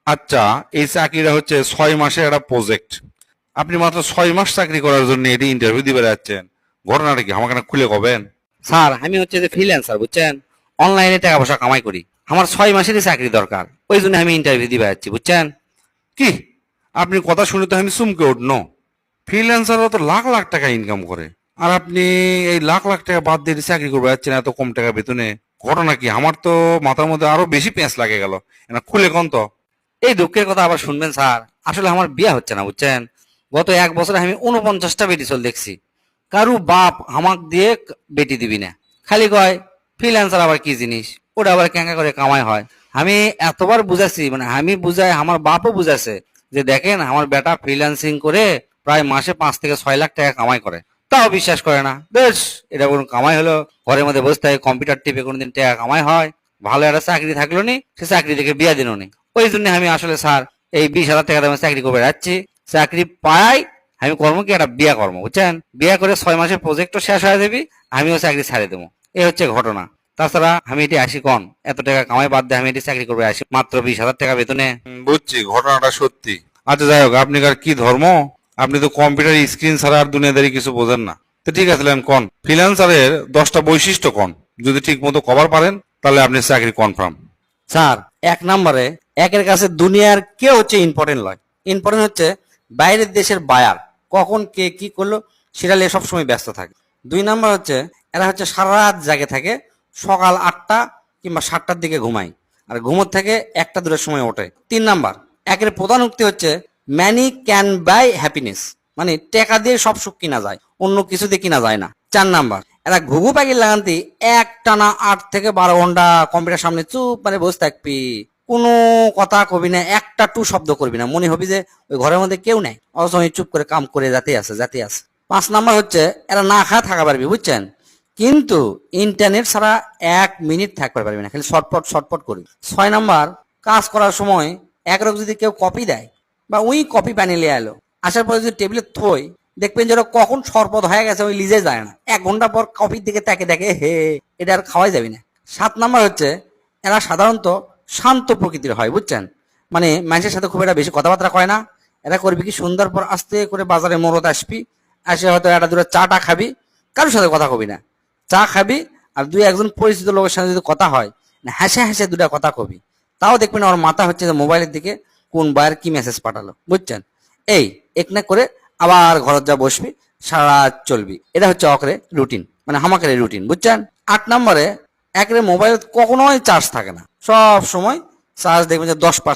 আচ্ছা, এই চাকরিটা হচ্ছে 6 মাসের একটা প্রজেক্ট। আপনি মাত্র 6 মাস চাকরি করার জন্য এটি ইন্টারভিউ দিবে যাচ্ছেন। ঘটনাটা কি আমাকে না খুলে কবেন? স্যার আমি হচ্ছে যে ফ্রিল্যান্সার বুঝছেন, অনলাইনে টাকা পয়সা কামাই করি। আমার 6 মাসেরই চাকরি দরকার, ওই জন্য আমি ইন্টারভিউ দিবে যাচ্ছি বুঝছেন। কি, আপনি কথা শুনে তো আমি চমকে উঠনো। ফ্রিল্যান্সাররা তো লাখ লাখ টাকা ইনকাম করে, আর আপনি এই লাখ লাখ টাকা বাদ দিয়ে চাকরি করবে যাচ্ছেন এত কম টাকা বেতনে। ঘটনা কি? আমার তো মাথার মধ্যে আরো বেশি পেঁচ লাগে গেল। না খুলে কোন তো। এই দুঃখের কথা আবার শুনবেন স্যার, আসলে আমার বিয়ে হচ্ছে না বুঝছেন। গত 1 বছরে আমি 49টা বেটি চল দেখছি। কারু বাপ আমাক দিয়ে বেটি দিবি না, খালি কয় ফ্রিল্যান্সার আবার কি জিনিস, ওটা আবার ক্যাঙ্কা করে কামাই হয়। আমি এতবার বুঝাচ্ছি, মানে আমি বুঝাই, আমার বাপও বুঝাছে যে দেখেন আমার বেটা ফ্রিল্যান্সিং করে প্রায় মাসে 5 থেকে 6 লাখ টাকা কামাই করে, তাও বিশ্বাস করে না। বেশ, এটা কোনো কামাই হলো? ঘরের মধ্যে বসে থাকে কম্পিউটার টিপে কোনোদিন টাকা কামাই হয়? ভালো একটা চাকরি থাকলো নি, সে চাকরি থেকে বিয়া দিল নি। ওই জন্য আমি আসলে স্যার এই 20,000 টাকা দামে চাকরি করে যাচ্ছি। চাকরি পাই, আমি কর্ম কি একটা বিয়া কর্ম বুঝছেন। বিয়া করে 6 মাসের প্রজেক্টও শেষ হয়ে যাবি, আমিও চাকরি ছাড়ে দেবো। এই হচ্ছে ঘটনা। তাছাড়া আমি এটি আসি কন, এত টাকা কামাই বাদ দিয়ে আমি এটি চাকরি করবে আসি মাত্র 20,000 টাকা বেতনে। বুঝছি, ঘটনাটা সত্যি। আচ্ছা যাই হোক, আপনি কার কি ধর্ম? আপনি তো কম্পিউটার স্ক্রিন ছাড়া আর দুনিয়াদারি কিছু বোঝেন না। তো ঠিক আছে লেন কন, ফ্রিল্যান্সারের 10টা বৈশিষ্ট্য কন। যদি ঠিক মতো কভার পারেন তাহলে আপনি চাকরি কনফার্ম। স্যার 1 নম্বরে, একের কাছে দুনিয়ার কে হচ্ছে ইম্পর্টেন্ট নয়। ইম্পর্টেন্ট হচ্ছে বাইরের দেশের বায়ার কখন কে কি করলো সেটা নিয়ে সবসময় ব্যস্ত থাকে। 2 নম্বর হচ্ছে এরা হচ্ছে সারা রাত জাগে থাকে, সকাল 8টা কিংবা 7টার দিকে ঘুমায়, আর ঘুমোর থেকে 1টা 2টার সময় ওঠে। 3 নম্বর, একের প্রধান উক্তি হচ্ছে ম্যানি ক্যান বাই হ্যাপিনেস, মানে টাকা দিয়ে সব সুখ কিনা যায়, অন্য কিছু দিয়ে কিনা যায় না। 4 নম্বর, এরা ঘুঘু পাখির লাগান্তি এক টানা 8 থেকে 12 ঘন্টা কম্পিউটার সামনে চুপ মানে বসে থাকবি, কোনো কথা কবি না, একটা টু শব্দ করবি না, মনে হবি যে ওই ঘরের মধ্যে কেউ নেই, অথচ আমি চুপ করে কাম করে যাতে আছে। 5 নম্বর হচ্ছে এরা না খায় থাকা পারবি বুঝছেন, কিন্তু ইন্টারনেট ছাড়া 1 মিনিট থাকতে পারবি না, খালি শর্টপট শর্টপট করবি। 6 নম্বর, কাজ করার সময় একরকম যদি কেউ কপি দেয় বা ওই কপি প্যানেলে এলো, আসার পরে যদি টেবিলে থই, দেখবেন যেন কখন সরপদ হয়ে গেছে ওই লিজে যায় না, 1 ঘন্টা পর কপির দিকে তাকে দেখে হে, এটা আর খাওয়াই যাবে না। 7 নম্বর হচ্ছে এরা সাধারণত শান্ত প্রকৃতির হয় বুঝছেন, মানে মানুষের সাথে খুব একটা বেশি কথাবার্তা কয় না। এরা করবি কি সন্ধ্যার পর আস্তে করে বাজারে মোড়ত আসবি, আসে হয়তো 1-2 চাটা খাবি, কারোর সাথে কথা কবি না, চা খাবি, আর 2-1জন পরিচিত লোকের সাথে যদি কথা হয় হাসে হাসে 2টা কথা কবি, তাও দেখবেন ওর মাথা হচ্ছে যে মোবাইলের দিকে, কোন বায়ের কি মেসেজ পাঠালো বুঝছেন। এই একনা করে আবার ঘরত যা বসবি, সারা রাত চলবি, এটা হচ্ছে অকরে রুটিন, মানে হামাকের রুটিন বুঝছেন। 8 নম্বরে, একরে মোবাইল কখনোই চার্জ থাকে না, সব সময় চার্জ দেখবেন যে 10%